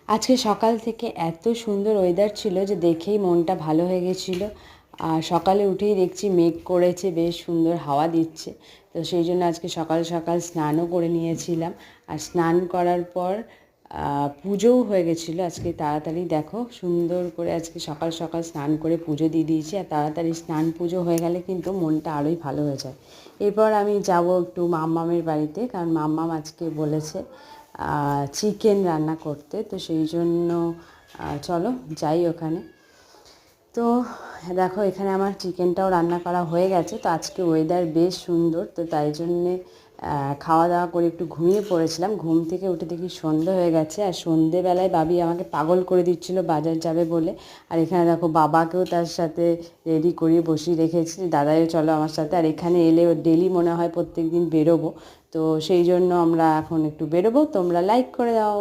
আজকে সকাল থেকে এত সুন্দর ওয়েদার ছিল যে দেখেই মনটা ভালো হয়ে গেছিলো। আর সকালে উঠেই দেখছি মেঘ করেছে, বেশ সুন্দর হাওয়া দিচ্ছে। তো সেই জন্য আজকে সকাল সকাল স্নানও করে নিয়েছিলাম। আর স্নান করার পর পুজোও হয়ে গেছিলো। আজকে তাড়াতাড়ি দেখো সুন্দর করে আজকে সকাল সকাল স্নান করে পুজো দিয়ে দিয়েছি। আর তাড়াতাড়ি স্নান পুজো হয়ে গেলে কিন্তু মনটা আরোই ভালো হয়ে যায়। এরপর আমি যাব একটু মাম্মামের বাড়িতে, কারণ মাম্মাম আজকে বলেছে চিকেন রান্না করতে। তো সেই জন্য চলো যাই ওখানে। তো দেখো এখানে আমার চিকেনটাও রান্না করা হয়ে গেছে। তো আজকে ওয়েদার বেশ সুন্দর, তো তাই জন্যে খাওয়া দাওয়া করে একটু ঘুমিয়ে পড়েছিলাম। ঘুম থেকে উঠে দেখি সন্ধে হয়ে গেছে। আর সন্ধেবেলায় বাবি আমাকে পাগল করে দিচ্ছিলো বাজার যাবে বলে। আর এখানে দেখো বাবাকেও তার সাথে রেডি করিয়ে বসিয়ে রেখেছি, দাদাইও চলো আমার সাথে। আর এখানে এলে ডেলি মনে হয় প্রত্যেক দিন বেরোবো। তো সেই জন্য আমরা এখন একটু বেরোবো। তোমরা লাইক করে দাও।